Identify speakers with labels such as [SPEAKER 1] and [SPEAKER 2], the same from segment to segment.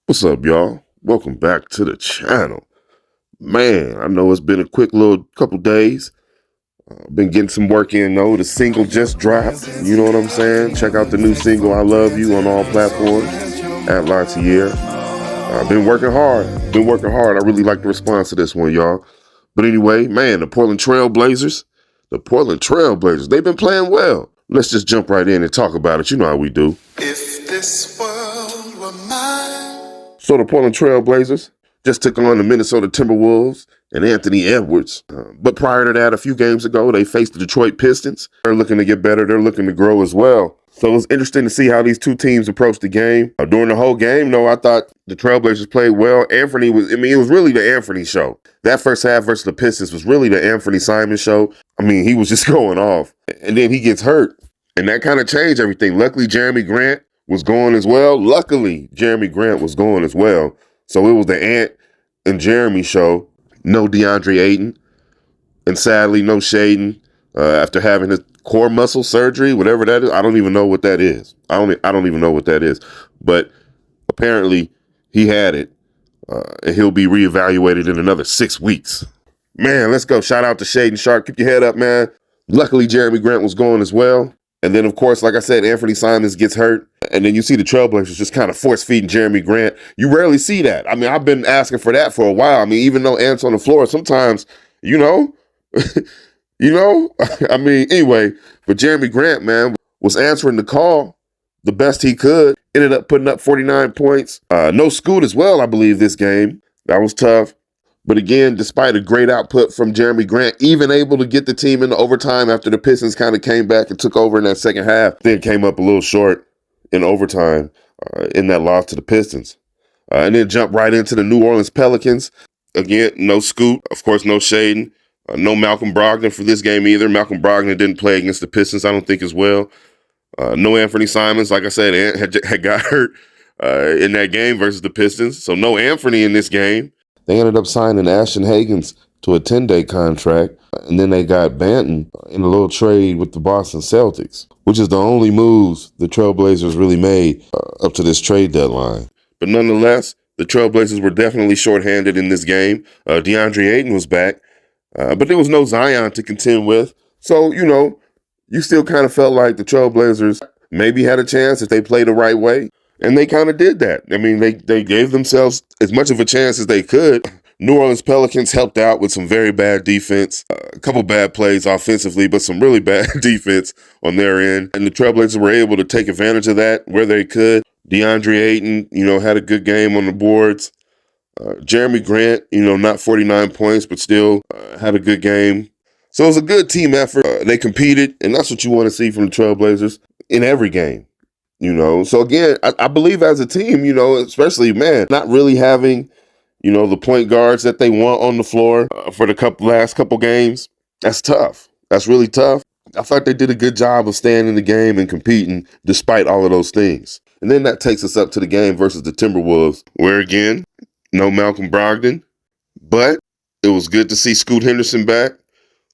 [SPEAKER 1] What's up, y'all? Welcome back to the channel. Man, I know it's been a quick little couple days. Been getting some work in though. The single just dropped. You know what I'm saying? Check out the new single, I Love You, on all platforms at Latier. I've been working hard. I really like the response to this one, y'all. But anyway, man, the Portland Trail Blazers, they've been playing well. Let's just jump right in and talk about it. You know how we do.
[SPEAKER 2] If this world were mine.
[SPEAKER 1] So the Portland Trail Blazers just took on the Minnesota Timberwolves and Anthony Edwards. But prior to that, a few games ago, they faced the Detroit Pistons. They're looking to get better. They're looking to grow as well. So it was interesting to see how these two teams approached the game. During the whole game, though, I thought the Trailblazers played well. It was really the Anthony show. That first half versus the Pistons was really the Anthony Simon show. He was just going off. And then he gets hurt. And that kind of changed everything. Luckily, Jeremy Grant was going as well. So it was the Ant and Jeremy show. No DeAndre Ayton. And sadly, no Shaden. After having his core muscle surgery, whatever that is. I don't even know what that is. I don't even know what that is. But apparently, he had it. And he'll be reevaluated in another 6 weeks. Man, let's go. Shout out to Shaden Sharp. Keep your head up, man. Luckily, Jeremy Grant was going as well. And then, of course, like I said, Anthony Simons gets hurt. And then you see the Trailblazers just kind of force-feeding Jeremy Grant. You rarely see that. I've been asking for that for a while. Even though Ant's on the floor, sometimes, anyway. But Jeremy Grant, man, was answering the call the best he could. Ended up putting up 49 points. No Scoot as well, I believe, this game. That was tough. But again, despite a great output from Jeremy Grant, even able to get the team into overtime after the Pistons kind of came back and took over in that second half, then came up a little short in overtime in that loss to the Pistons. And then jumped right into the New Orleans Pelicans. Again, no Scoot, of course, no Shaden, no Malcolm Brogdon for this game either. Malcolm Brogdon didn't play against the Pistons, I don't think, as well. No Anthony Simons, like I said, had got hurt in that game versus the Pistons. So no Anthony in this game. They ended up signing Ashton Hagans to a 10-day contract, and then they got Banton in a little trade with the Boston Celtics, which is the only moves the Trailblazers really made up to this trade deadline. But nonetheless, the Trailblazers were definitely shorthanded in this game. DeAndre Ayton was back, but there was no Zion to contend with. So, you still kind of felt like the Trailblazers maybe had a chance if they played the right way. And they kind of did that. They gave themselves as much of a chance as they could. New Orleans Pelicans helped out with some very bad defense, a couple bad plays offensively, but some really bad defense on their end. And the Trailblazers were able to take advantage of that where they could. DeAndre Ayton, had a good game on the boards. Jeremy Grant, not 49 points, but still had a good game. So it was a good team effort. They competed, and that's what you want to see from the Trailblazers in every game. So again, I believe as a team, especially, man, not really having, the point guards that they want on the floor for the last couple games, that's tough. That's really tough. I thought they did a good job of staying in the game and competing despite all of those things. And then that takes us up to the game versus the Timberwolves, where again, no Malcolm Brogdon, but it was good to see Scoot Henderson back.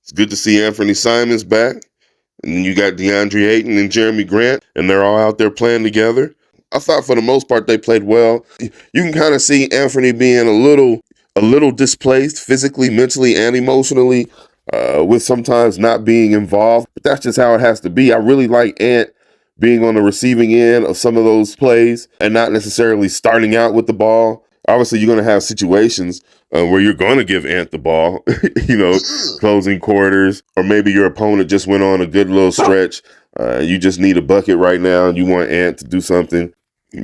[SPEAKER 1] It's good to see Anthony Simons back. And then you got DeAndre Ayton and Jeremy Grant, and they're all out there playing together. I thought for the most part they played well. You can kind of see Anthony being a little displaced physically, mentally, and emotionally, with sometimes not being involved. But that's just how it has to be. I really like Ant being on the receiving end of some of those plays and not necessarily starting out with the ball. Obviously, you're going to have situations where you're going to give Ant the ball, closing quarters, or maybe your opponent just went on a good little stretch. You just need a bucket right now, and you want Ant to do something.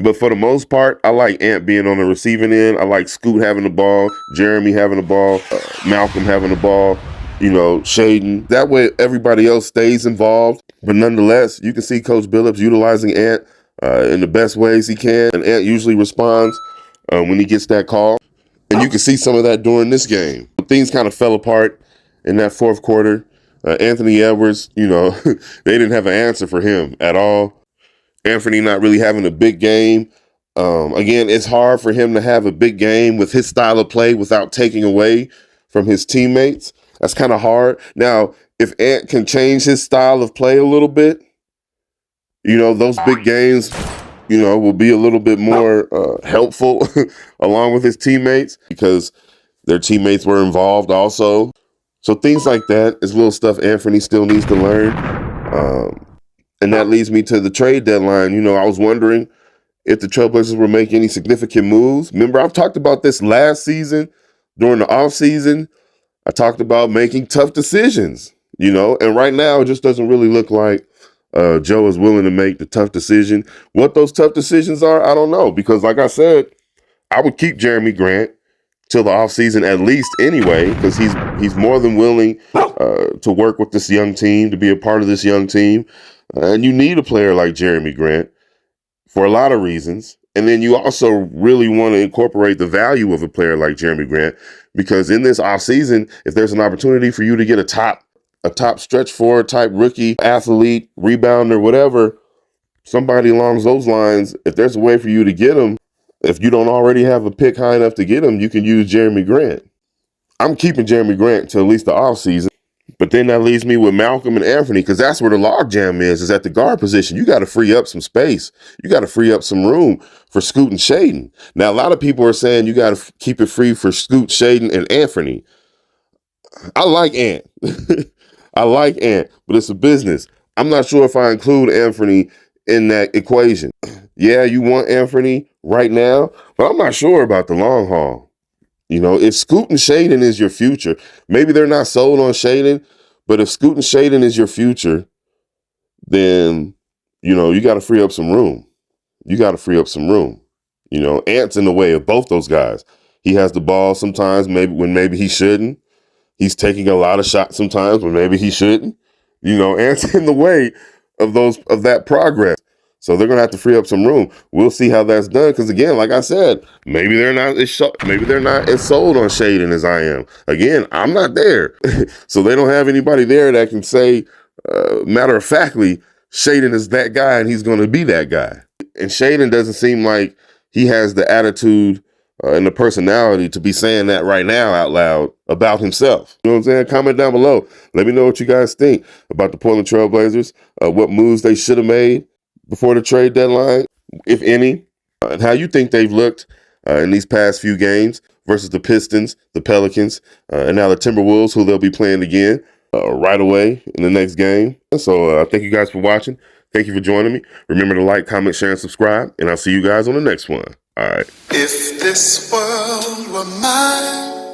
[SPEAKER 1] But for the most part, I like Ant being on the receiving end. I like Scoot having the ball, Jeremy having the ball, Malcolm having the ball, Shaden. That way, everybody else stays involved. But nonetheless, you can see Coach Billups utilizing Ant in the best ways he can, and Ant usually responds when he gets that call. And you can see some of that during this game. Things kind of fell apart in that fourth quarter. Anthony Edwards, they didn't have an answer for him at all. Anthony not really having a big game. Again, it's hard for him to have a big game with his style of play without taking away from his teammates. That's kind of hard. Now, if Ant can change his style of play a little bit, those big games will be a little bit more helpful along with his teammates because their teammates were involved also. So things like that is little stuff Anthony still needs to learn. And that leads me to the trade deadline. I was wondering if the Trailblazers were making any significant moves. Remember, I've talked about this last season during the offseason. I talked about making tough decisions, and right now it just doesn't really look like Joe is willing to make the tough decision. What those tough decisions are, I don't know, because like I said, I would keep Jeremy Grant till the offseason at least anyway, because he's more than willing to work with this young team, to be a part of this young team. And you need a player like Jeremy Grant for a lot of reasons. And then you also really want to incorporate the value of a player like Jeremy Grant, because in this offseason, if there's an opportunity for you to get a top stretch forward type rookie athlete, rebounder, whatever, somebody along those lines, if there's a way for you to get him, if you don't already have a pick high enough to get him, you can use Jeremy Grant. I'm keeping Jeremy Grant till at least the offseason. But then that leaves me with Malcolm and Anthony, because that's where the logjam is at the guard position. You got to free up some space. You got to free up some room for Scoot and Shaden. Now, a lot of people are saying you got to keep it free for Scoot, Shaden, and Anthony. I like Ant. I like Ant, but it's a business. I'm not sure if I include Anthony in that equation. Yeah, you want Anthony right now, but I'm not sure about the long haul. If Scoot and Shaden is your future, maybe they're not sold on Shaden, but if Scoot and Shaden is your future, then, you got to free up some room. You got to free up some room. Ant's in the way of both those guys. He has the ball sometimes, maybe he shouldn't. He's taking a lot of shots sometimes when maybe he shouldn't. Ant's in the way of that progress. So they're gonna have to free up some room. We'll see how that's done. Because again, like I said, maybe they're not as sold on Shaden as I am. Again, I'm not there, so they don't have anybody there that can say, matter of factly, Shaden is that guy and he's going to be that guy. And Shaden doesn't seem like he has the attitude and the personality to be saying that right now out loud about himself. You know what I'm saying? Comment down below. Let me know what you guys think about the Portland Trailblazers, what moves they should have made before the trade deadline, if any, and how you think they've looked in these past few games versus the Pistons, the Pelicans, and now the Timberwolves, who they'll be playing again right away in the next game. So thank you guys for watching. Thank you for joining me. Remember to like, comment, share, and subscribe, and I'll see you guys on the next one. All right.
[SPEAKER 2] If this world were mine,